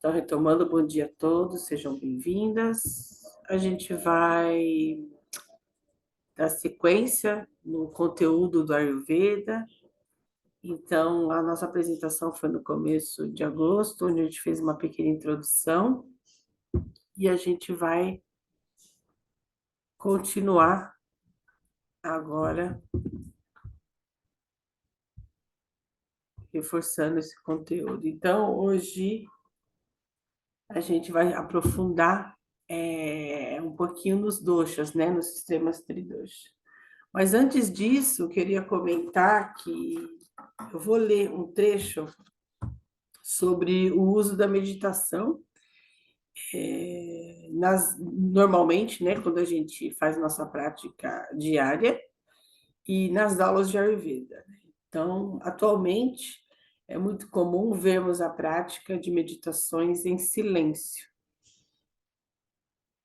Então, retomando, bom dia a todos, sejam bem-vindas. A gente vai dar sequência no conteúdo do Ayurveda. Então, a nossa apresentação foi no começo de agosto, onde a gente fez uma pequena introdução, e a gente vai continuar agora reforçando esse conteúdo. Então, hoje a gente vai aprofundar um pouquinho nos doshas, né, nos sistemas tridosha. Mas antes disso, eu queria comentar que eu vou ler um trecho sobre o uso da meditação. Normalmente, né, quando a gente faz nossa prática diária e nas aulas de Ayurveda. Então, atualmente, é muito comum vermos a prática de meditações em silêncio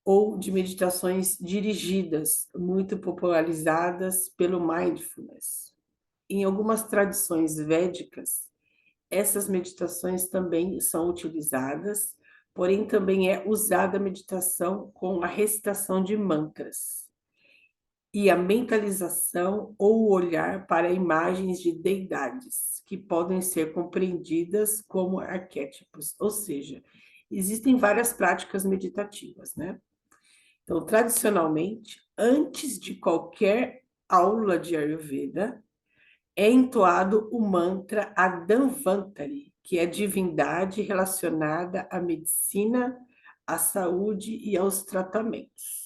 ou de meditações dirigidas, muito popularizadas pelo mindfulness. Em algumas tradições védicas, essas meditações também são utilizadas, porém também é usada a meditação com a recitação de mantras e a mentalização ou o olhar para imagens de deidades, que podem ser compreendidas como arquétipos, ou seja, existem várias práticas meditativas, né? Então, tradicionalmente, antes de qualquer aula de Ayurveda, é entoado o mantra Adamvantari, que é divindade relacionada à medicina, à saúde e aos tratamentos.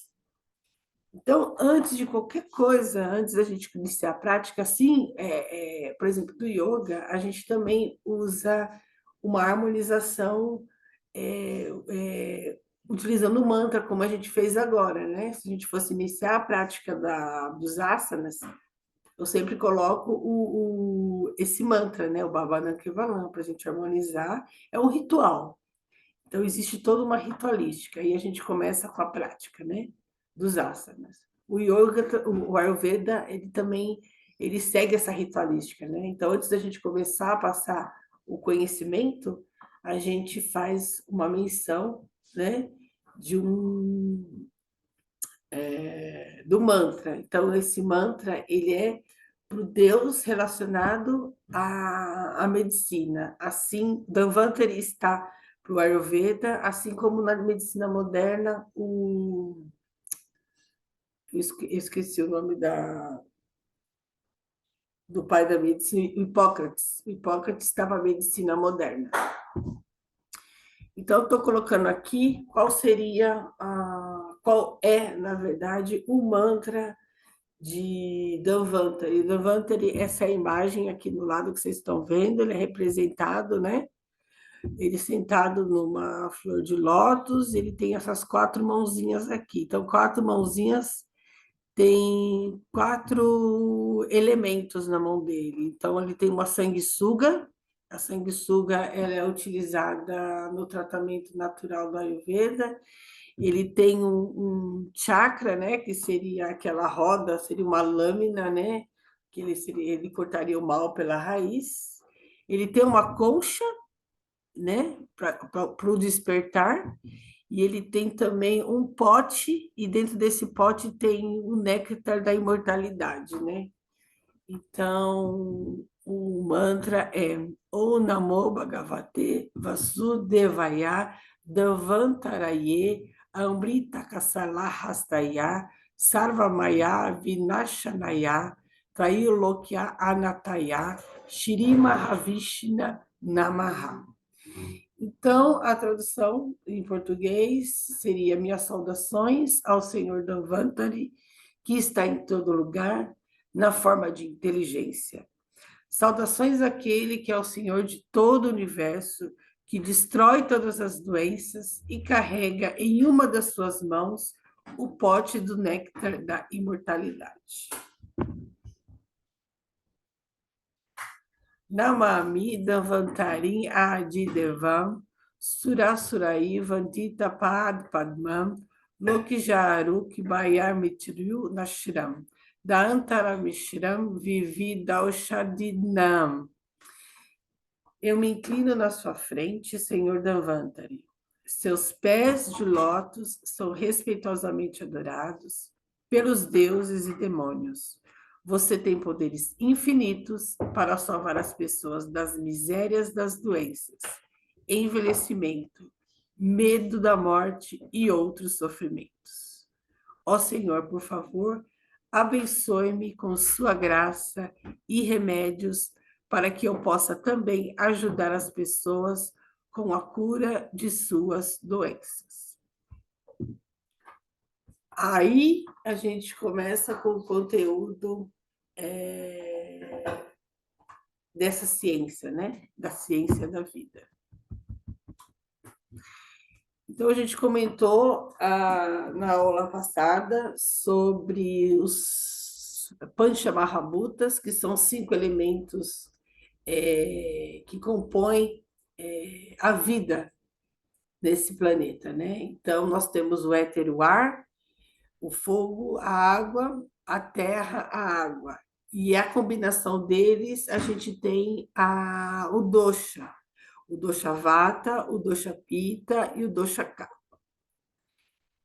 Então, antes de qualquer coisa, antes da gente iniciar a prática, assim, por exemplo, do yoga, a gente também usa uma harmonização utilizando o mantra, como a gente fez agora, né? Se a gente fosse iniciar a prática dos asanas, eu sempre coloco esse mantra, né? O Bhavana Kevalam, para a gente harmonizar. É um ritual. Então, existe toda uma ritualística. E a gente começa com a prática, né? Dos asanas. O yoga, o Ayurveda, ele também segue essa ritualística, né? Então, antes da gente começar a passar o conhecimento, a gente faz uma menção, né? Do mantra. Então, esse mantra, ele é para o Deus relacionado à medicina. Assim, Dhanvantari está para o Ayurveda, assim como na medicina moderna, eu esqueci o nome do pai da medicina, Hipócrates. Hipócrates estava a medicina moderna. Então, estou colocando aqui qual é, na verdade, o mantra de Dhanvantari. Dhanvantari, essa é a imagem aqui no lado que vocês estão vendo, ele é representado, né? Ele sentado numa flor de lótus, ele tem essas 4 mãozinhas aqui. Então, 4 mãozinhas tem 4 elementos na mão dele. Então, ele tem uma sanguessuga. A sanguessuga ela é utilizada no tratamento natural do Ayurveda. Ele tem um chakra, né, que seria aquela roda, seria uma lâmina, né, que ele cortaria o mal pela raiz. Ele tem uma concha, né, para o despertar, e ele tem também um pote, e dentro desse pote tem o néctar da imortalidade, né? Então, o mantra é Om Namo Bhagavate Vasudevaya Davantaraye Amrita Kasala Hastaya Sarvamaya Vinashanaya Trailokya Anataya Shirima Havishna Namaha. Então, a tradução em português seria minhas saudações ao Senhor Dhanvantari, que está em todo lugar, na forma de inteligência. Saudações àquele que é o Senhor de todo o universo, que destrói todas as doenças e carrega em uma das suas mãos o pote do néctar da imortalidade. Namami Dhanvantari Adidevam Surasurai Vantita Pad Padmam Lokijaruk Bayar Mitriu Nashram Dantara Mishram Vivi Daushadinam. Eu me inclino na sua frente, Senhor Dhanvantari. Seus pés de lótus são respeitosamente adorados pelos deuses e demônios. Você tem poderes infinitos para salvar as pessoas das misérias das doenças, envelhecimento, medo da morte e outros sofrimentos. Ó Senhor, por favor, abençoe-me com sua graça e remédios para que eu possa também ajudar as pessoas com a cura de suas doenças. Aí a gente começa com o conteúdo dessa ciência, né? Da ciência da vida. Então, a gente comentou na aula passada sobre os Panchamahabhutas, que são 5 elementos que compõem a vida nesse planeta, né? Então, nós temos o éter, o ar, o fogo, a água, a terra, a água. E a combinação deles, a gente tem o dosha vata, o dosha pitta e o dosha kapha.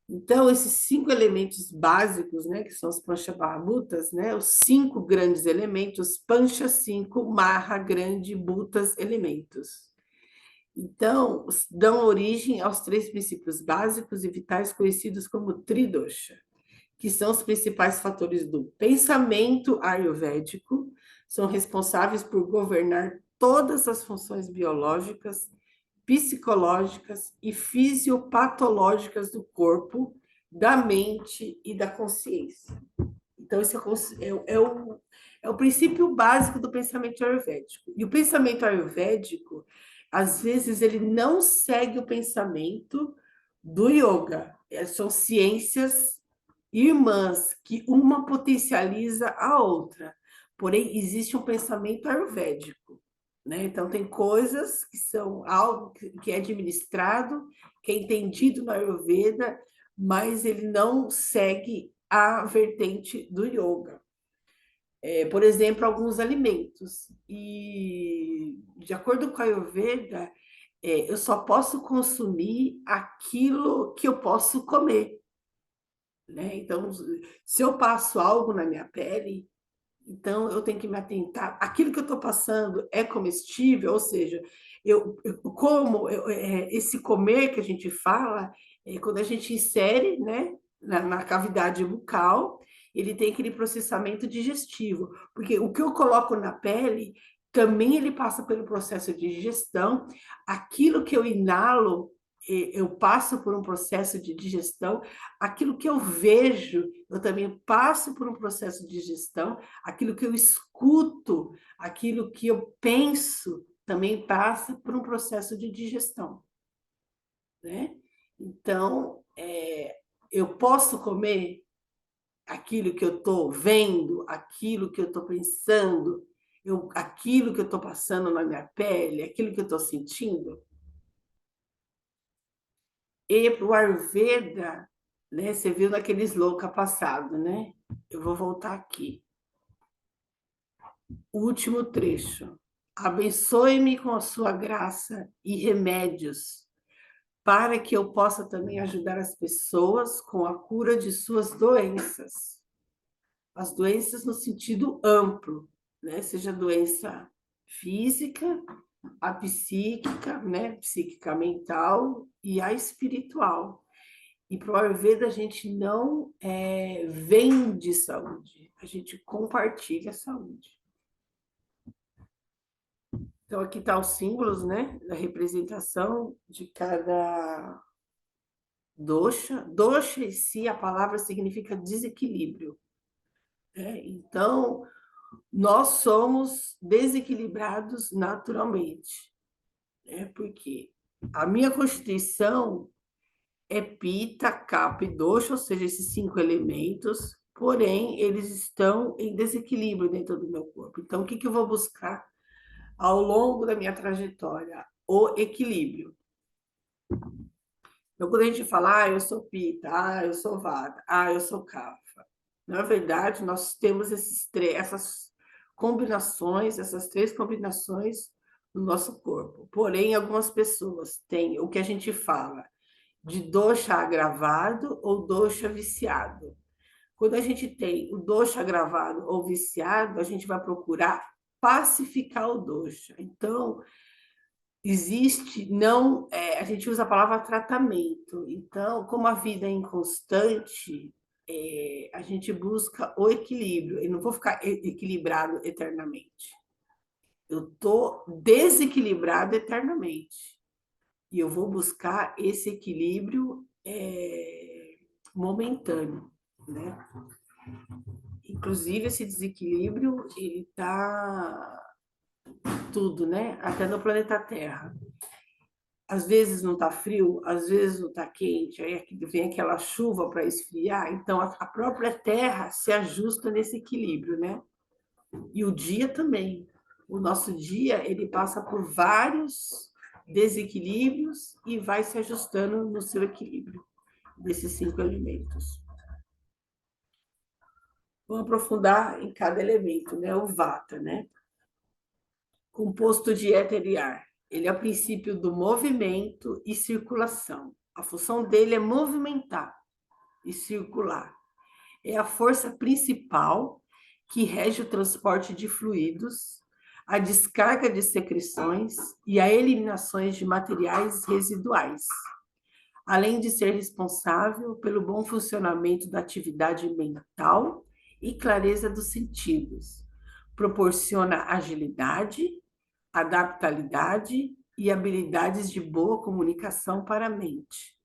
Então, esses 5 elementos básicos, né, que são os Panchamahabhutas, né, os 5 grandes elementos, Pancha 5, Maha grande, Bhutas elementos. Então, dão origem aos 3 princípios básicos e vitais conhecidos como Tridosha, que são os principais fatores do pensamento ayurvédico, são responsáveis por governar todas as funções biológicas, psicológicas e fisiopatológicas do corpo, da mente e da consciência. Então, esse é o princípio básico do pensamento ayurvédico. E o pensamento ayurvédico, às vezes, ele não segue o pensamento do yoga. São ciências irmãs, que uma potencializa a outra. Porém, existe um pensamento ayurvédico, né? Então, tem coisas que são algo que é administrado, que é entendido na Ayurveda, mas ele não segue a vertente do yoga. Por exemplo, alguns alimentos. E, de acordo com a Ayurveda, eu só posso consumir aquilo que eu posso comer, né? Então, se eu passo algo na minha pele, então eu tenho que me atentar. Aquilo que eu estou passando é comestível, ou seja, esse comer que a gente fala, quando a gente insere, né, na cavidade bucal, ele tem aquele processamento digestivo, porque o que eu coloco na pele também ele passa pelo processo de digestão. Aquilo que eu inalo, eu passo por um processo de digestão. Aquilo que eu vejo, eu também passo por um processo de digestão. Aquilo que eu escuto, aquilo que eu penso, também passa por um processo de digestão, né? Então, eu posso comer aquilo que eu estou vendo, aquilo que eu estou pensando, aquilo que eu estou passando na minha pele, aquilo que eu estou sentindo. E para o Ayurveda, né, você viu naquele sloka passado, né? Eu vou voltar aqui. O último trecho. Abençoe-me com a sua graça e remédios, para que eu possa também ajudar as pessoas com a cura de suas doenças. As doenças no sentido amplo, né? Seja doença física, a psíquica, né? Psíquica mental e a espiritual. E para o Ayurveda a gente não vende saúde, a gente compartilha saúde. Então, aqui está os símbolos, né, da representação de cada dosha. Dosha em si, a palavra significa desequilíbrio. Então, nós somos desequilibrados naturalmente, né? Porque a minha constituição é Pitta, Kapha e Dosha, ou seja, esses 5 elementos, porém, eles estão em desequilíbrio dentro do meu corpo. Então, o que eu vou buscar ao longo da minha trajetória? O equilíbrio. Então, quando a gente fala, eu sou Pitta, eu sou Vata, eu sou Kapha, na verdade, nós temos essas combinações, essas 3 combinações no nosso corpo. Porém, algumas pessoas têm o que a gente fala de dosha agravado ou dosha viciado. Quando a gente tem o dosha agravado ou viciado, a gente vai procurar pacificar o dosha. Então, existe, não, a gente usa a palavra tratamento. Então, como a vida é inconstante, a gente busca o equilíbrio. Eu não vou ficar equilibrado eternamente. Eu estou desequilibrado eternamente. E eu vou buscar esse equilíbrio momentâneo, né? Inclusive, esse desequilíbrio, ele está tudo, né? Até no planeta Terra. Às vezes não está frio, às vezes não está quente, aí vem aquela chuva para esfriar, então a própria Terra se ajusta nesse equilíbrio, né? E o dia também. O nosso dia, ele passa por vários desequilíbrios e vai se ajustando no seu equilíbrio desses 5 elementos. Vamos aprofundar em cada elemento, né? O vata, né? Composto de éter e ar. Ele é o princípio do movimento e circulação. A função dele é movimentar e circular. É a força principal que rege o transporte de fluidos, a descarga de secreções e a eliminações de materiais residuais, além de ser responsável pelo bom funcionamento da atividade mental e clareza dos sentidos. Proporciona agilidade, adaptabilidade e habilidades de boa comunicação para a mente.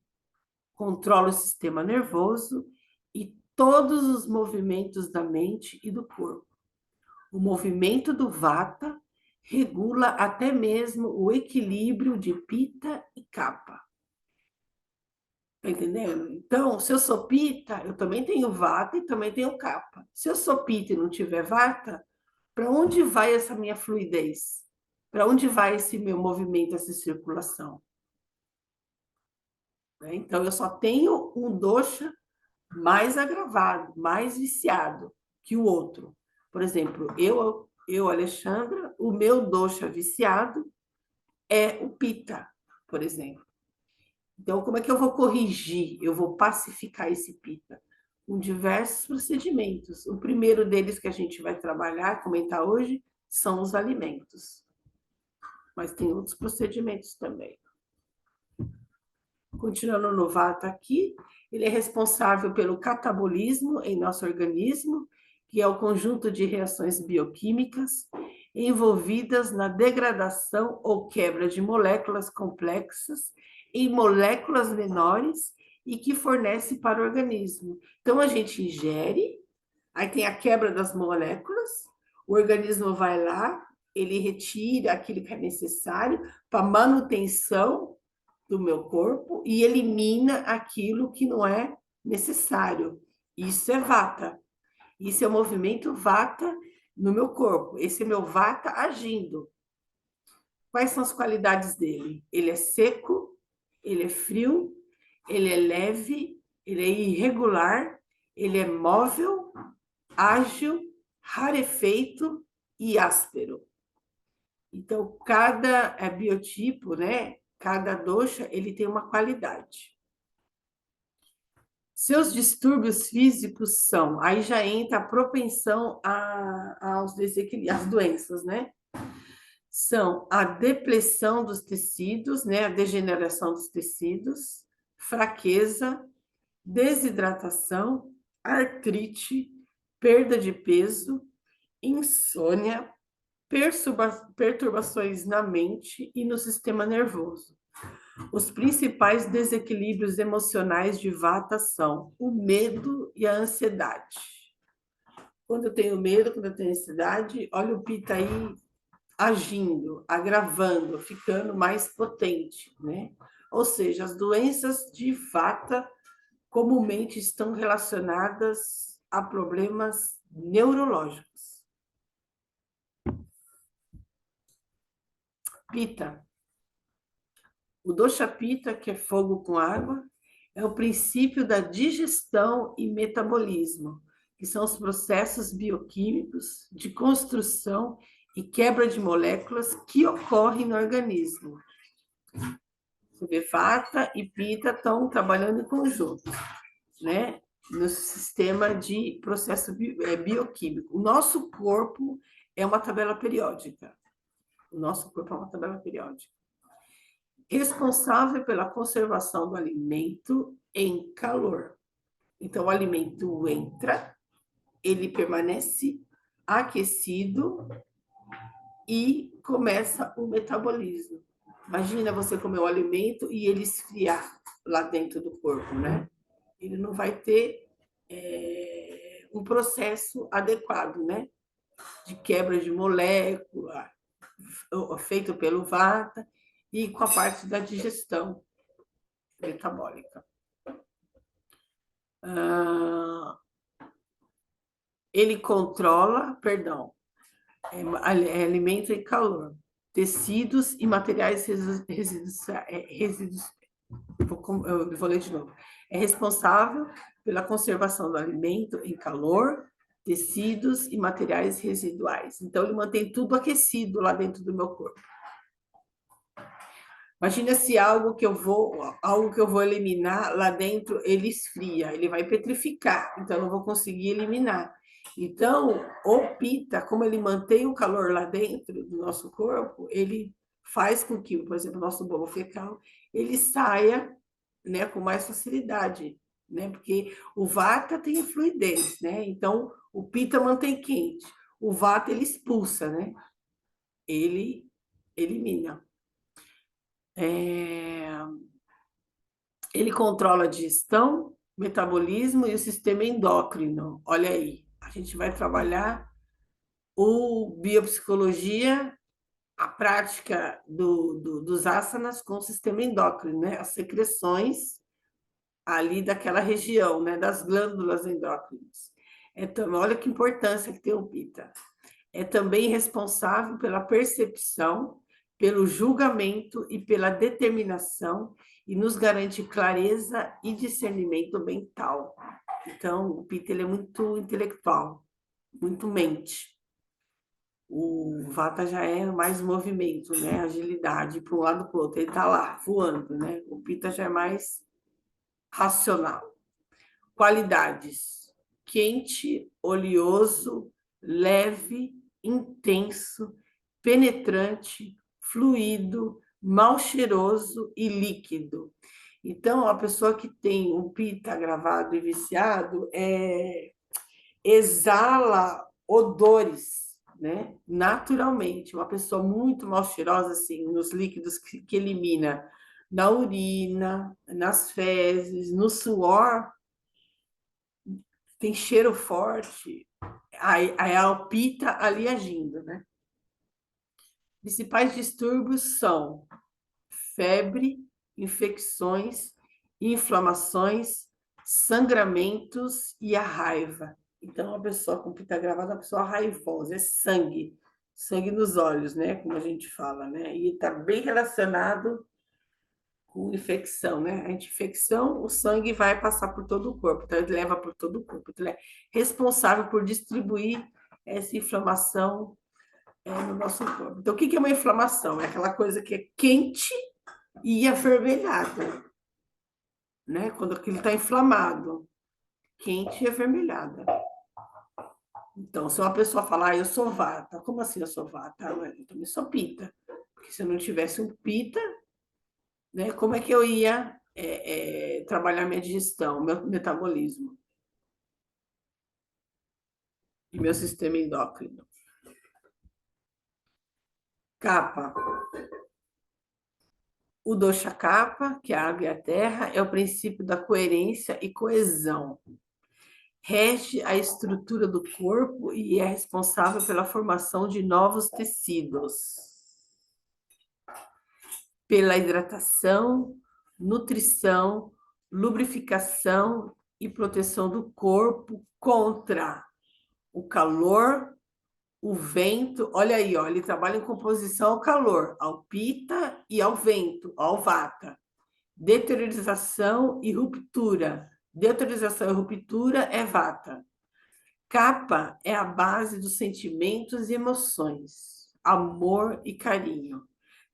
Controla o sistema nervoso e todos os movimentos da mente e do corpo. O movimento do vata regula até mesmo o equilíbrio de pita e kapha. Tá entendendo? Então, se eu sou pita, eu também tenho vata e também tenho kapha. Se eu sou pita e não tiver vata, para onde vai essa minha fluidez? Para onde vai esse meu movimento, essa circulação? Então, eu só tenho um dosha mais agravado, mais viciado que o outro. Por exemplo, Alexandra, o meu dosha viciado é o pita, por exemplo. Então, como é que eu vou corrigir? Eu vou pacificar esse pita com diversos procedimentos. O primeiro deles que a gente vai trabalhar, comentar hoje, são os alimentos. Mas tem outros procedimentos também. Continuando no vata aqui, ele é responsável pelo catabolismo em nosso organismo, que é o conjunto de reações bioquímicas envolvidas na degradação ou quebra de moléculas complexas em moléculas menores e que fornece para o organismo. Então, a gente ingere, aí tem a quebra das moléculas, o organismo vai lá, ele retira aquilo que é necessário para manutenção do meu corpo e elimina aquilo que não é necessário. Isso é vata. Isso é o movimento vata no meu corpo. Esse é meu vata agindo. Quais são as qualidades dele? Ele é seco, ele é frio, ele é leve, ele é irregular, ele é móvel, ágil, rarefeito e áspero. Então, cada biotipo, né? Cada dosha, ele tem uma qualidade. Seus distúrbios físicos são, aí já entra a propensão aos desequilíbrios, às doenças, né? São a depressão dos tecidos, né? A degeneração dos tecidos, fraqueza, desidratação, artrite, perda de peso, insônia, perturbações na mente e no sistema nervoso. Os principais desequilíbrios emocionais de vata são o medo e a ansiedade. Quando eu tenho medo, quando eu tenho ansiedade, olha o pita aí agindo, agravando, ficando mais potente, né? Ou seja, as doenças de vata comumente estão relacionadas a problemas neurológicos. Pita. O dosha pita, que é fogo com água, é o princípio da digestão e metabolismo, que são os processos bioquímicos de construção e quebra de moléculas que ocorrem no organismo. Você vê, Vata e Pitta estão trabalhando em conjunto, né? No sistema de processo bioquímico. O nosso corpo é uma tabela periódica. O nosso corpo é uma tabela periódica. Responsável pela conservação do alimento em calor. Então, o alimento entra, ele permanece aquecido e começa o metabolismo. Imagina você comer um alimento e ele esfriar lá dentro do corpo, né? Ele não vai ter um processo adequado, né? De quebra de molécula, feito pelo Vata, e com a parte da digestão metabólica. Ele controla, alimento e calor, tecidos e materiais eu vou ler de novo. É responsável pela conservação do alimento em calor, tecidos e materiais residuais. Então, ele mantém tudo aquecido lá dentro do meu corpo. Imagina se algo que eu vou eliminar lá dentro, ele esfria, ele vai petrificar, então eu não vou conseguir eliminar. Então, o Pitta, como ele mantém o calor lá dentro do nosso corpo, ele faz com que, por exemplo, o nosso bolo fecal, ele saia, né, com mais facilidade, né? Porque o Vata tem fluidez, né? Então, o Pitta mantém quente. O Vata, ele expulsa, né? Ele elimina. Ele controla a digestão, metabolismo e o sistema endócrino. Olha aí, a gente vai trabalhar o biopsicologia, a prática dos asanas com o sistema endócrino, né? As secreções ali daquela região, né? Das glândulas endócrinas. Então, olha que importância que tem o Pitta. É também responsável pela percepção, pelo julgamento e pela determinação, e nos garante clareza e discernimento mental. Então, o Pitta ele é muito intelectual, muito mente. O Vata já é mais movimento, né? Agilidade para um lado para o outro. Ele está lá, voando, né? O Pitta já é mais racional. Qualidades: quente, oleoso, leve, intenso, penetrante, fluido, mal cheiroso e líquido. Então, a pessoa que tem um Pitta gravado e viciado exala odores, né? Naturalmente. Uma pessoa muito mal cheirosa, assim, nos líquidos que elimina na urina, nas fezes, no suor, tem cheiro forte, aí a alpita ali agindo, né? Principais distúrbios são febre, infecções, inflamações, sangramentos e a raiva. Então, a pessoa com pita gravada é uma pessoa raivosa, é sangue nos olhos, né? Como a gente fala, né? E está bem relacionado com infecção, né? A infecção, o sangue vai passar por todo o corpo, então ele leva por todo o corpo. Então, ele é responsável por distribuir essa inflamação no nosso corpo. Então, o que é uma inflamação? É aquela coisa que é quente e avermelhada, né? Quando aquilo está inflamado, quente e avermelhada. Então, se uma pessoa falar, eu sou Vata, como assim eu sou Vata? Eu também sou Pitta. Porque se eu não tivesse um Pitta, né? Como é que eu ia trabalhar minha digestão, meu metabolismo e meu sistema endócrino? Kapha. O dosha Kapha, que é a água e a terra, é o princípio da coerência e coesão. Rege a estrutura do corpo e é responsável pela formação de novos tecidos, pela hidratação, nutrição, lubrificação e proteção do corpo contra o calor, o vento. Olha aí, ó, ele trabalha em composição ao calor, ao Pitta e ao vento, ao Vata. Deteriorização e ruptura. Deteriorização e ruptura é Vata. Kapha é a base dos sentimentos e emoções, amor e carinho.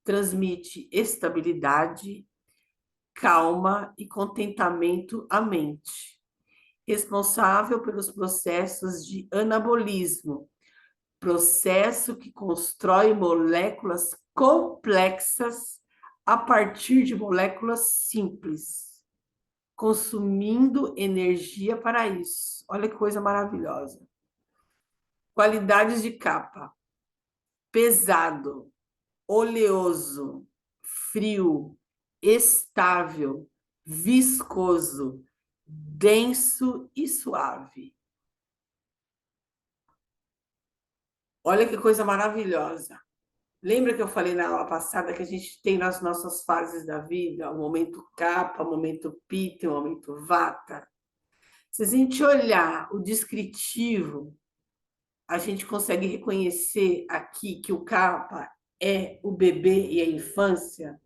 Transmite estabilidade, calma e contentamento à mente. Responsável pelos processos de anabolismo, processo que constrói moléculas complexas a partir de moléculas simples, consumindo energia para isso. Olha que coisa maravilhosa. Qualidades de capa: pesado, oleoso, frio, estável, viscoso, denso e suave. Olha que coisa maravilhosa. Lembra que eu falei na aula passada que a gente tem nas nossas fases da vida o momento Kapha, o momento Pitta, o momento Vata? Se a gente olhar o descritivo, a gente consegue reconhecer aqui que o Kapha é o bebê e a infância,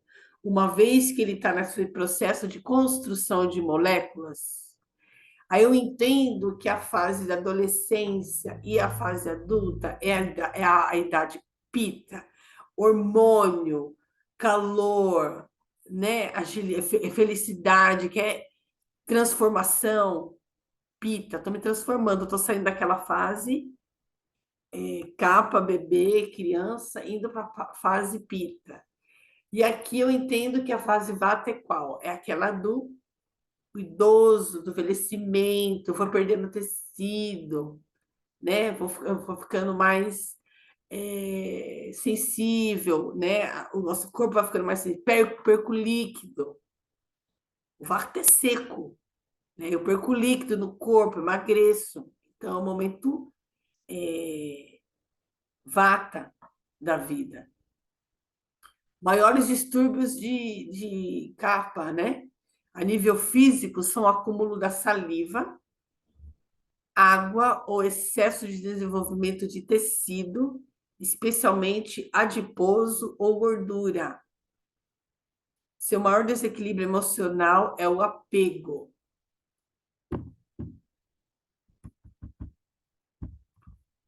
uma vez que ele está nesse processo de construção de moléculas. Aí eu entendo que a fase da adolescência e a fase adulta é a idade Pitta, hormônio, calor, né? Felicidade, que é transformação. Pitta, estou me transformando, estou saindo daquela fase capa, bebê, criança, indo para a fase Pitta. E aqui eu entendo que a fase Vata é qual? É aquela do idoso, do envelhecimento, vou perdendo tecido, né? Eu vou ficando mais sensível, né? O nosso corpo vai ficando mais sensível, perco líquido. O Vata é seco, né? Eu perco líquido no corpo, emagreço. Então, é o momento Vata da vida. Maiores distúrbios de capa, né? A nível físico, são o acúmulo da saliva, água ou excesso de desenvolvimento de tecido, especialmente adiposo ou gordura. Seu maior desequilíbrio emocional é o apego.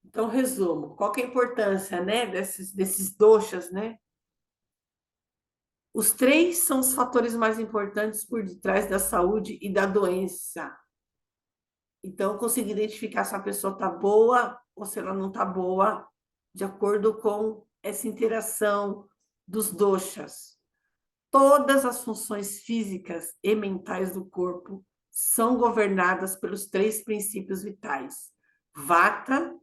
Então, resumo, qual que é a importância, né, desses doshas, né? Os três são os fatores mais importantes por detrás da saúde e da doença. Então, eu consigo identificar se a pessoa está boa ou se ela não está boa, de acordo com essa interação dos doshas. Todas as funções físicas e mentais do corpo são governadas pelos três princípios vitais: Vata,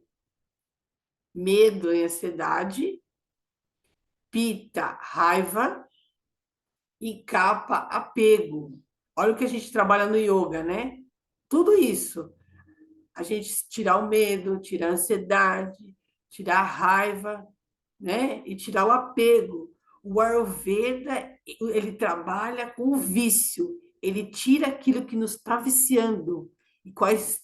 medo e ansiedade; Pitta, raiva; e Kapha, apego. Olha o que a gente trabalha no yoga, né? Tudo isso. A gente tirar o medo, tirar a ansiedade, tirar a raiva, né? E tirar o apego. O Ayurveda, ele trabalha com o vício. Ele tira aquilo que nos está viciando e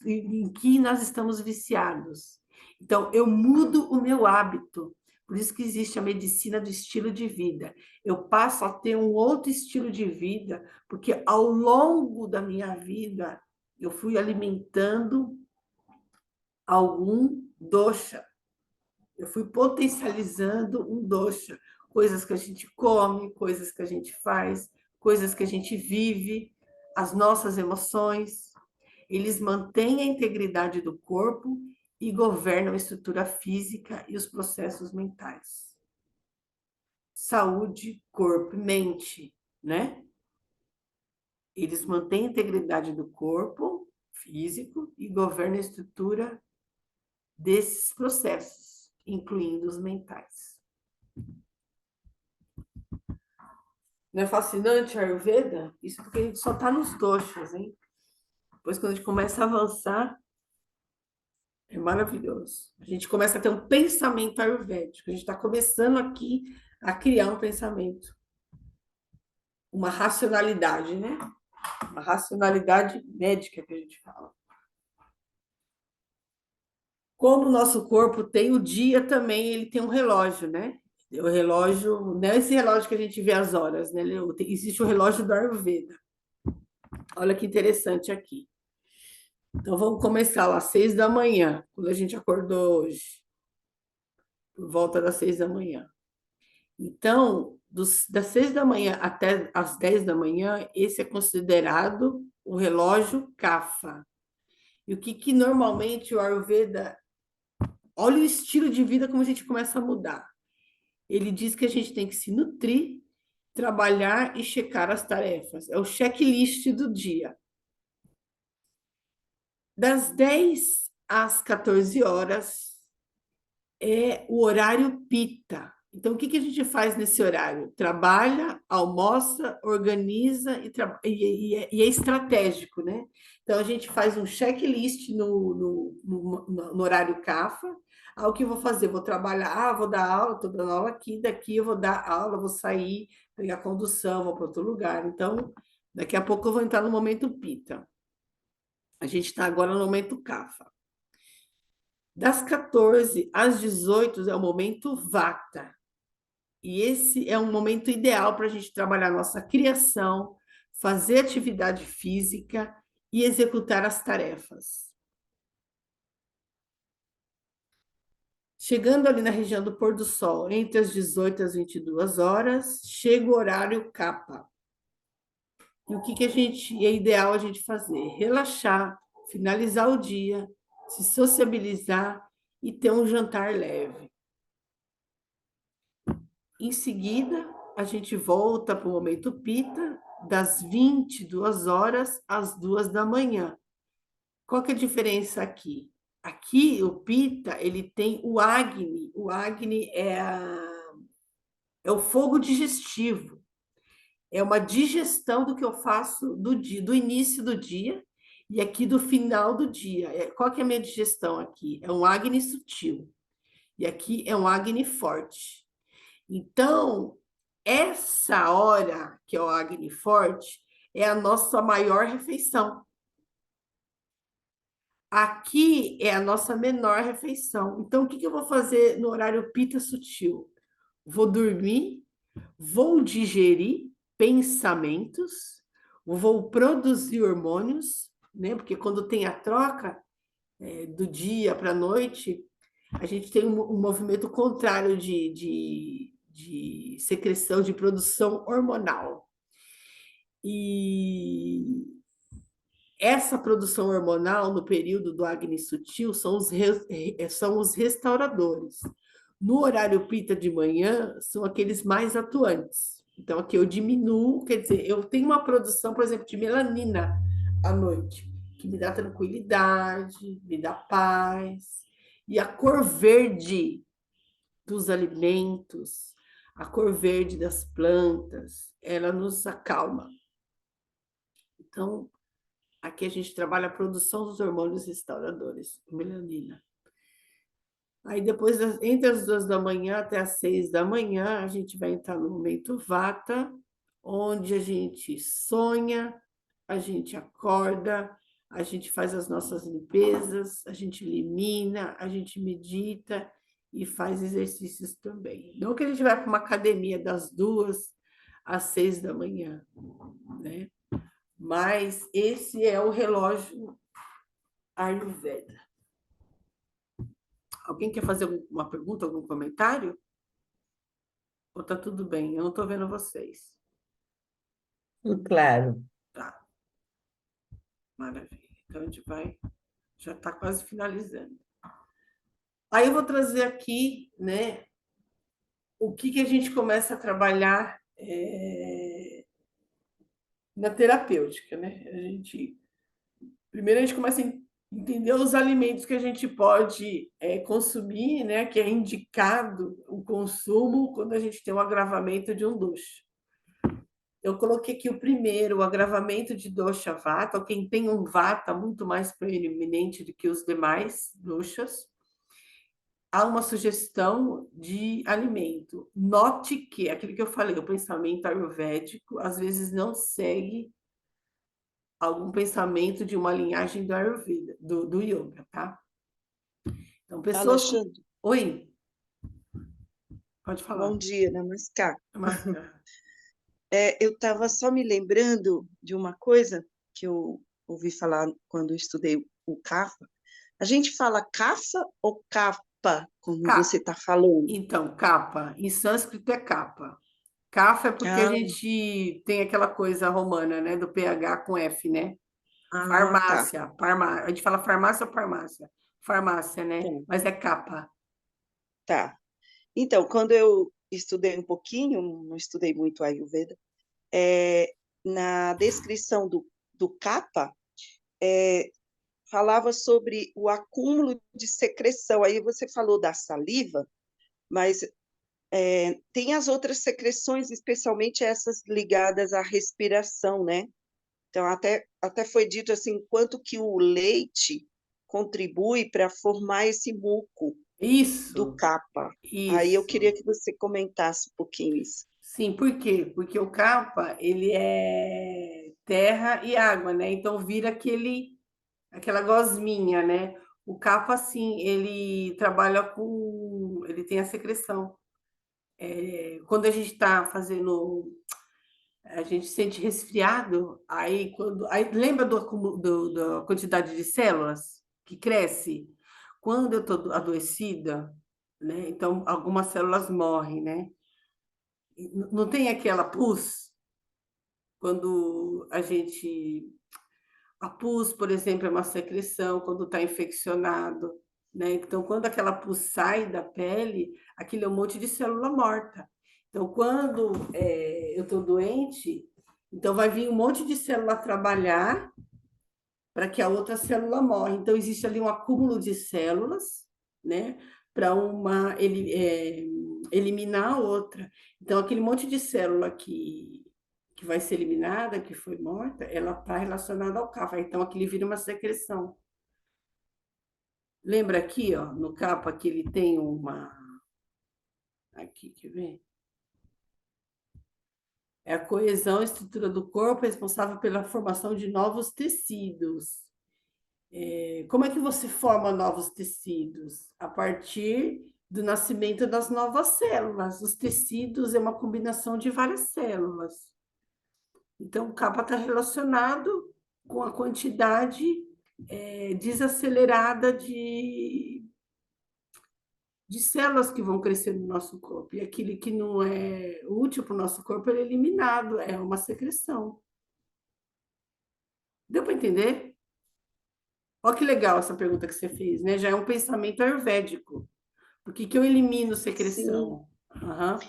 em que nós estamos viciados. Então, eu mudo o meu hábito. Por isso que existe a medicina do estilo de vida. Eu passo a ter um outro estilo de vida, porque ao longo da minha vida eu fui alimentando algum dosha. Eu fui potencializando um dosha. Coisas que a gente come, coisas que a gente faz, coisas que a gente vive, as nossas emoções. Eles mantêm a integridade do corpo e governam a estrutura física e os processos mentais. Saúde, corpo e mente, né? Eles mantêm a integridade do corpo físico e governam a estrutura desses processos, incluindo os mentais. Não é fascinante a Ayurveda? Isso porque a gente só está nos doshas, hein? Depois, quando a gente começa a avançar, é maravilhoso. A gente começa a ter um pensamento ayurvédico. A gente está começando aqui a criar um pensamento. Uma racionalidade, né? Uma racionalidade médica que a gente fala. Como o nosso corpo tem o dia também, ele tem um relógio, né? O relógio, não é esse relógio que a gente vê as horas, né? Existe o relógio do Ayurveda. Olha que interessante aqui. Então vamos começar lá, 6 da manhã, quando a gente acordou hoje, por volta das 6 da manhã. Então, das 6 da manhã até as 10 da manhã, esse é considerado o relógio Kapha. E o que, que normalmente o Ayurveda. Olha o estilo de vida como a gente começa a mudar. Ele diz que a gente tem que se nutrir, trabalhar e checar as tarefas. É o checklist do dia. Das 10 às 14 horas é o horário pita. Então, o que, que a gente faz nesse horário? Trabalha, almoça, organiza e é estratégico, né? Então, a gente faz um checklist no horário CAFA. Ah, o que eu vou fazer? Vou trabalhar, vou dar aula, estou dando aula aqui, daqui eu vou dar aula, vou sair, pegar condução, vou para outro lugar. Então, daqui a pouco eu vou entrar no momento pita. A gente está agora no momento CAFA. Das 14 às 18 é o momento Vata. E esse é um momento ideal para a gente trabalhar nossa criação, fazer atividade física e executar as tarefas. Chegando ali na região do pôr do sol, entre as 18 e as 22 horas, chega o horário Kapha. E o que, que é ideal a gente fazer? Relaxar, finalizar o dia, se sociabilizar e ter um jantar leve. Em seguida, a gente volta para o momento pita, das 22 horas às 2 da manhã. Qual que é a diferença aqui? Aqui, o pita, ele tem o Agni. O Agni é o fogo digestivo. É uma digestão do que eu faço do dia, do início do dia e aqui do final do dia. Qual que é a minha digestão aqui? É um Agni sutil. E aqui é um Agni forte. Então, essa hora, que é o Agni forte, é a nossa maior refeição. Aqui é a nossa menor refeição. Então, o que eu vou fazer no horário pita sutil? Vou dormir, vou digerir pensamentos, vou produzir hormônios, né? Porque quando tem a troca do dia para a noite, a gente tem um movimento contrário de secreção, de produção hormonal. E essa produção hormonal, no período do Agni sutil, são os restauradores. No horário pita de manhã, são aqueles mais atuantes. Então, aqui eu diminuo, quer dizer, eu tenho uma produção, por exemplo, de melanina à noite, que me dá tranquilidade, me dá paz. E a cor verde dos alimentos, a cor verde das plantas, ela nos acalma. Então, aqui a gente trabalha a produção dos hormônios restauradores, melanina. Aí depois, entre as 2 da manhã até as 6 da manhã, a gente vai entrar no momento Vata, onde a gente sonha, a gente acorda, a gente faz as nossas limpezas, a gente elimina, a gente medita e faz exercícios também. Não que a gente vai para uma academia das 2 às 6 da manhã, né? Mas esse é o relógio Ayurveda. Alguém quer fazer uma pergunta, algum comentário? Ou tá tudo bem? Eu não estou vendo vocês. Tudo claro. Tá, maravilha. Então a gente vai, já está quase finalizando. Aí eu vou trazer aqui, né, o que, que a gente começa a trabalhar na terapêutica, né? Primeiro a gente começa a entender os alimentos que a gente pode consumir, né? Que é indicado o consumo quando a gente tem um agravamento de um dosha. Eu coloquei aqui o primeiro, o agravamento de dosha vata, quem tem um vata muito mais proeminente do que os demais doshas. Há uma sugestão de alimento. Note que, aquilo que eu falei, o pensamento ayurvédico, às vezes não segue algum pensamento de uma linhagem do Ayurveda, do yoga, tá? Então, pessoas. Alexandre, Oi, pode bom falar. dia, Namaskar. Máscara. Eu estava só me lembrando de uma coisa que eu ouvi falar quando eu estudei o CAFA, a gente fala CAFA ou capa, como Ca- você está falando? Então, capa, em sânscrito é capa. Kafa é porque a Ah, gente tem aquela coisa romana, né, do PH com F, né? tá, Farmácia, a gente fala farmácia ou farmácia? Farmácia, tá, né? Mas é capa. tá. Então, quando eu estudei um pouquinho, não estudei muito a Ayurveda, é, na descrição do capa, falava sobre o acúmulo de secreção. Aí você falou da saliva, mas tem as outras secreções, especialmente essas ligadas à respiração, né? Então, até foi dito assim, quanto que o leite contribui para formar esse muco do Isso, capa. Aí eu queria isso. que você comentasse um pouquinho isso. Sim, por quê? Porque o capa, ele é terra e água, né? Então vira aquela gosminha, né? O capa, assim, ele trabalha ele tem a secreção. Quando a gente está fazendo a gente sente resfriado, aí lembra da quantidade de células que cresce? Quando eu estou adoecida, né? Então algumas células morrem, né? Não tem aquela pus quando a pus, por exemplo, é uma secreção quando está infeccionado, né? Então, quando aquela pus sai da pele, aquilo é um monte de célula morta. Então, quando eu estou doente, então vai vir um monte de célula trabalhar para que a outra célula morra. Então, existe ali um acúmulo de células, né? Para eliminar a outra. Então, aquele monte de célula que vai ser eliminada, que foi morta, ela está relacionada ao capa. Então, aquilo vira uma secreção. Lembra aqui, ó, no capa, que ele tem uma. Aqui, quer ver? É a coesão e estrutura do corpo responsável pela formação de novos tecidos. Como é que você forma novos tecidos? A partir do nascimento das novas células. Os tecidos é uma combinação de várias células. Então, o capa está relacionado com a quantidade desacelerada de células que vão crescer no nosso corpo. E aquilo que não é útil para o nosso corpo ele é eliminado, é uma secreção. Deu para entender? Olha que legal essa pergunta que você fez, né? Já é um pensamento ayurvédico. Por que que eu elimino Sim, secreção? Aham.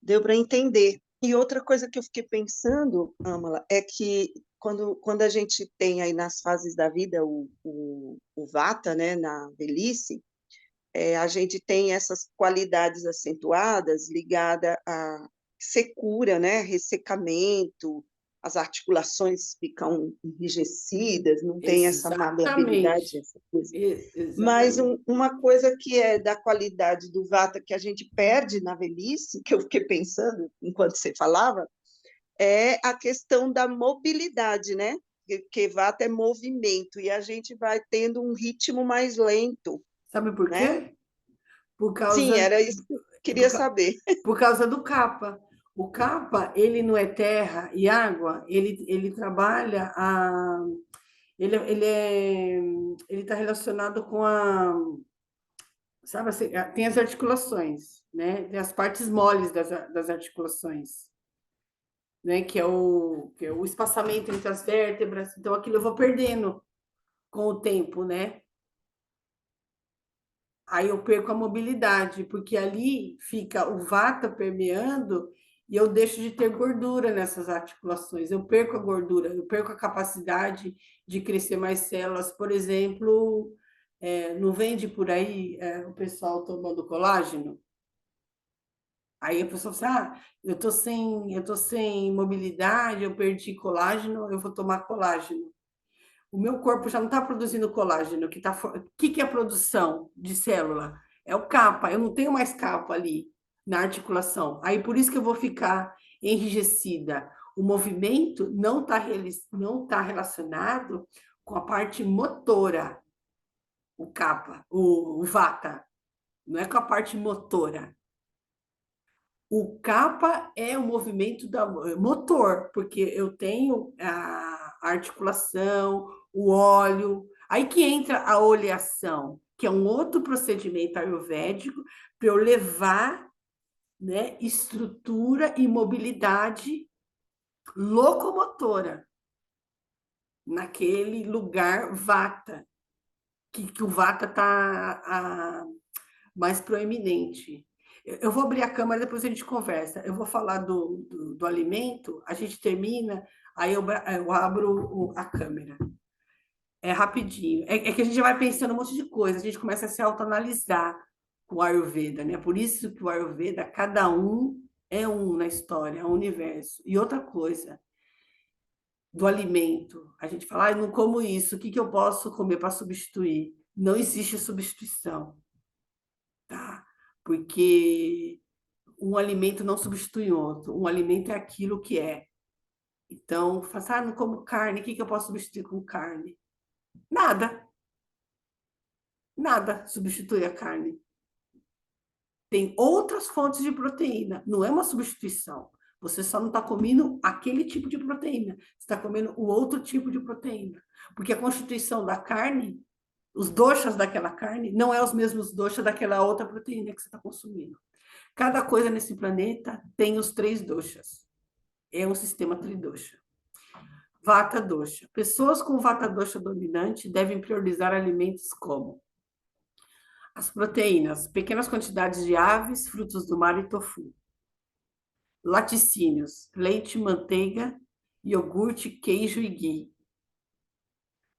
deu para entender. E outra coisa que eu fiquei pensando, Amala, é que quando a gente tem aí nas fases da vida o Vata, né, na velhice, a gente tem essas qualidades acentuadas ligadas à secura, né, ressecamento, as articulações ficam enrijecidas, não tem essa maleabilidade, Exatamente. essa coisa. Mas Exatamente. uma coisa que é da qualidade do Vata que a gente perde na velhice, que eu fiquei pensando enquanto você falava, é a questão da mobilidade, né? Porque Vata é movimento e a gente vai tendo um ritmo mais lento, Sabe por né? quê? Por Sim, causa, era isso que eu por, queria ca- saber. por causa do capa. O capa, ele não é terra e água, ele trabalha ele está relacionado com sabe assim, tem as articulações, né? Tem as partes moles das articulações, né? Que é o espaçamento entre as vértebras. Então, aquilo eu vou perdendo com o tempo, né? Aí eu perco a mobilidade, porque ali fica o vata permeando e eu deixo de ter gordura nessas articulações. Eu perco a gordura, eu perco a capacidade de crescer mais células. Por exemplo, não vende por aí o pessoal tomando colágeno? Aí a pessoa fala assim, eu tô sem mobilidade, eu perdi colágeno, eu vou tomar colágeno. O meu corpo já não está produzindo colágeno, o que que é a produção de célula? É o capa, eu não tenho mais capa ali na articulação. Aí por isso que eu vou ficar enrijecida. O movimento não tá relacionado com a parte motora, o capa, o vata, não é com a parte motora. O capa é o movimento motor, porque eu tenho a articulação, o óleo, Aí que entra a oleação, que é um outro procedimento ayurvédico para eu levar, né, estrutura e mobilidade locomotora naquele lugar vata, que o vata está mais proeminente. Eu vou abrir a câmera, depois a gente conversa. Eu vou falar do alimento, a gente termina, aí eu abro a câmera. É rapidinho. É que a gente vai pensando um monte de coisa, a gente começa a se autoanalisar com o Ayurveda, né? Por isso que o Ayurveda, cada um é um na história, é um universo. E outra coisa, do alimento. A gente fala, não como isso, o que eu posso comer para substituir? Não existe substituição, tá? Porque um alimento não substitui outro. Um alimento é aquilo que é. Então, fala assim, não como carne, o que eu posso substituir com carne? Nada. Nada substitui a carne. Tem outras fontes de proteína. Não é uma substituição. Você só não está comendo aquele tipo de proteína. Você está comendo o outro tipo de proteína. Porque a constituição da carne, os doshas daquela carne, não é os mesmos doshas daquela outra proteína que você está consumindo. Cada coisa nesse planeta tem os 3 doshas. É um sistema tridosha. Vata dosha. Pessoas com vata dosha dominante devem priorizar alimentos como as proteínas, pequenas quantidades de aves, frutos do mar e tofu. Laticínios, leite, manteiga, iogurte, queijo e ghee.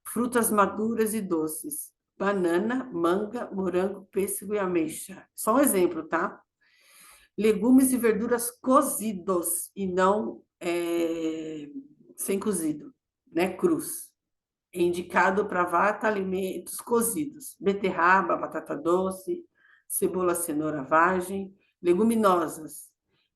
Frutas maduras e doces, banana, manga, morango, pêssego e ameixa. Só um exemplo, tá? Legumes e verduras cozidos e não sem cozido, né? Crus. É indicado para vata alimentos cozidos, beterraba, batata doce, cebola, cenoura, vagem, leguminosas,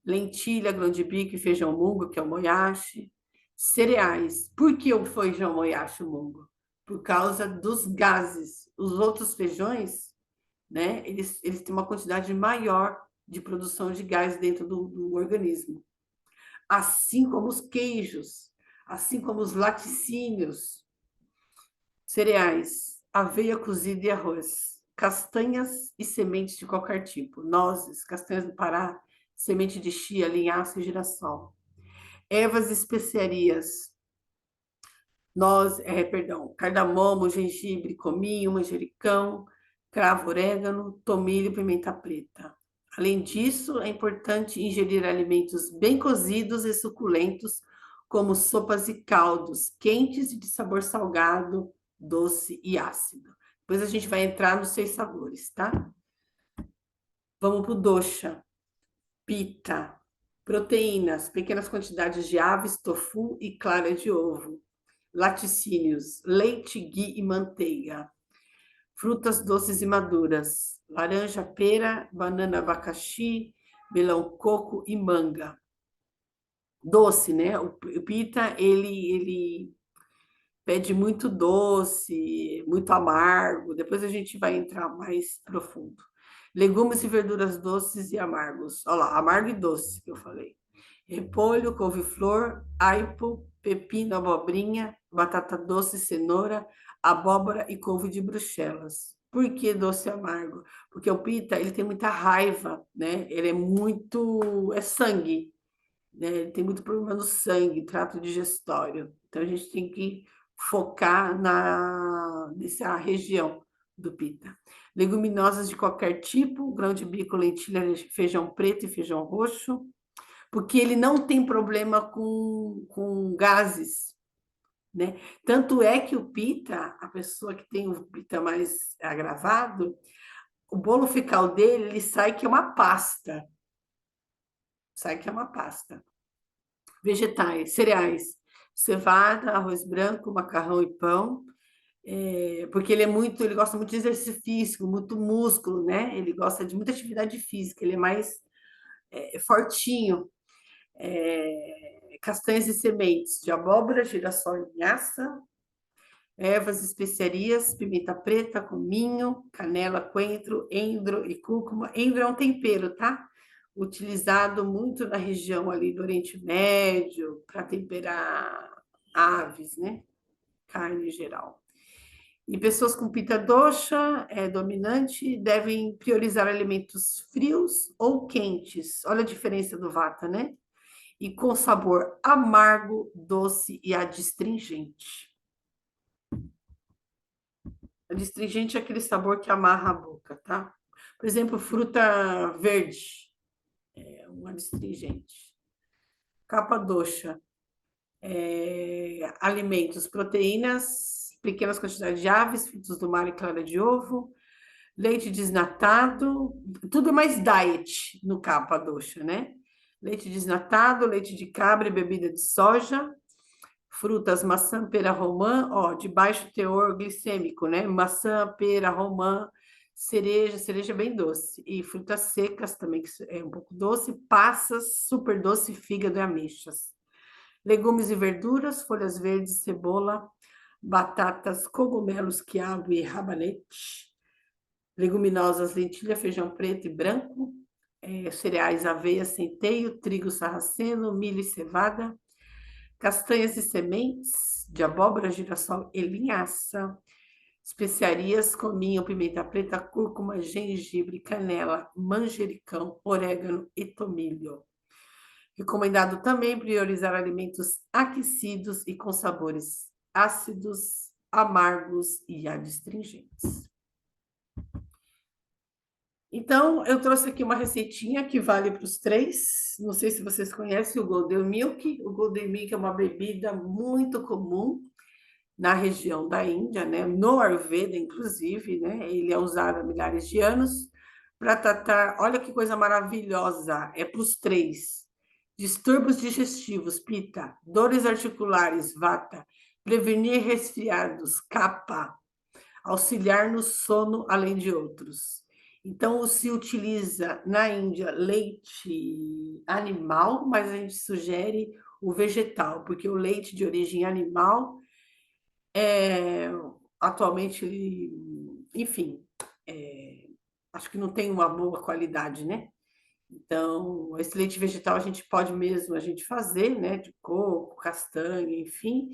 lentilha, grão de bico e feijão mungo, que é o moyashi, cereais. Por que o feijão moyashi mungo? Por causa dos gases. Os outros feijões, né, eles têm uma quantidade maior de produção de gás dentro do organismo. Assim como os queijos, assim como os laticínios, cereais, aveia cozida e arroz, castanhas e sementes de qualquer tipo, nozes, castanhas do Pará, semente de chia, linhaça e girassol, ervas e especiarias, cardamomo, gengibre, cominho, manjericão, cravo, orégano, tomilho e pimenta preta. Além disso, é importante ingerir alimentos bem cozidos e suculentos, como sopas e caldos, quentes e de sabor salgado, doce e ácido. Depois a gente vai entrar nos 6 sabores, tá? Vamos para o dosha. Pita. Proteínas, pequenas quantidades de aves, tofu e clara de ovo. Laticínios, leite, ghee e manteiga. Frutas doces e maduras, laranja, pera, banana, abacaxi, melão, coco e manga. Doce, né? O pita, ele pede muito doce, muito amargo. Depois a gente vai entrar mais profundo. Legumes e verduras doces e amargos. Olha lá, amargo e doce que eu falei. Repolho, couve-flor, aipo, pepino, abobrinha, batata doce, cenoura, abóbora e couve de Bruxelas. Por que doce e amargo? Porque o pita, ele tem muita raiva, né? Ele é sangue, né? Ele tem muito problema no sangue, trato digestório. Então a gente tem que focar nessa região do pita. Leguminosas de qualquer tipo, grão de bico, lentilha, feijão preto e feijão roxo, porque ele não tem problema com gases, né? Tanto é que o pita, a pessoa que tem o pita mais agravado, o bolo fecal dele, ele sai que é uma pasta. Sai que é uma pasta. Vegetais, cereais, cevada, arroz branco, macarrão e pão, porque ele gosta muito de exercício físico, muito músculo, né? Ele gosta de muita atividade física, ele é mais fortinho. Castanhas e sementes de abóbora, girassol e linhaça, ervas, especiarias, pimenta preta, cominho, canela, coentro, endro e cúrcuma. Endro é um tempero, tá? Utilizado muito na região ali do Oriente Médio para temperar aves, né? Carne em geral. E pessoas com Pitta Dosha dominante devem priorizar alimentos frios ou quentes. Olha a diferença do Vata, né? E com sabor amargo, doce e adstringente. Adstringente é aquele sabor que amarra a boca, tá? Por exemplo, fruta verde, é um adstringente. Kapha Dosha, alimentos, proteínas, pequenas quantidades de aves, frutos do mar e clara de ovo, leite desnatado, tudo é mais diet no Kapha Dosha, né? Leite desnatado, leite de cabra e bebida de soja, frutas, maçã, pera, romã, ó, de baixo teor glicêmico, né? Maçã, pera, romã, cereja é bem doce, e frutas secas também, que é um pouco doce, passas, super doce, fígado e ameixas. Legumes e verduras, folhas verdes, cebola, batatas, cogumelos, quiabo e rabanete. Leguminosas, lentilha, feijão preto e branco. Cereais, aveia, centeio, trigo sarraceno, milho e cevada. Castanhas e sementes de abóbora, girassol e linhaça. Especiarias, cominho, pimenta preta, cúrcuma, gengibre, canela, manjericão, orégano e tomilho. Recomendado também priorizar alimentos aquecidos e com sabores ácidos, amargos e adstringentes. Então, eu trouxe aqui uma receitinha que vale para os três. Não sei se vocês conhecem o Golden Milk. O Golden Milk é uma bebida muito comum na região da Índia, né? No Ayurveda, inclusive, né? Ele é usado há milhares de anos para tratar. Olha que coisa maravilhosa! É para os três: distúrbios digestivos, Pitta, dores articulares, Vata, prevenir resfriados, Kapha, auxiliar no sono, além de outros. Então, se utiliza na Índia leite animal, mas a gente sugere o vegetal, porque o leite de origem animal, atualmente, enfim, acho que não tem uma boa qualidade, né? Então, esse leite vegetal a gente pode mesmo a gente fazer, né? De coco, castanha, enfim.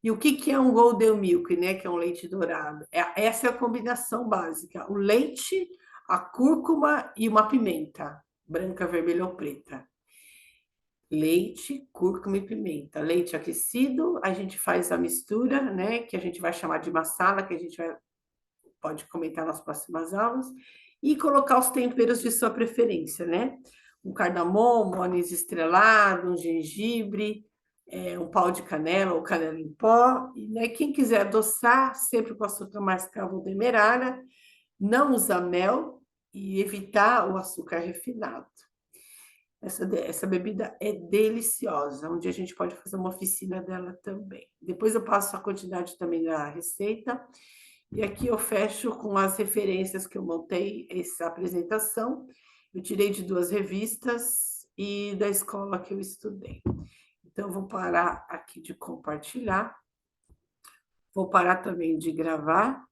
E o que é um golden milk, né? Que é um leite dourado. Essa é a combinação básica: o leite, a cúrcuma e uma pimenta, branca, vermelha ou preta. Leite, cúrcuma e pimenta. Leite aquecido, a gente faz a mistura, né? Que a gente vai chamar de masala, que a gente pode comentar nas próximas aulas. E colocar os temperos de sua preferência, né? Um cardamomo, um anis estrelado, um gengibre, um pau de canela ou canela em pó. E, né, quem quiser adoçar, sempre com açúcar mascavo ou demerara, não usar mel e evitar o açúcar refinado. Essa bebida é deliciosa. Um dia a gente pode fazer uma oficina dela também. Depois eu passo a quantidade também da receita. E aqui eu fecho com as referências que eu montei essa apresentação. Eu tirei de 2 revistas e da escola que eu estudei. Então, eu vou parar aqui de compartilhar. Vou parar também de gravar.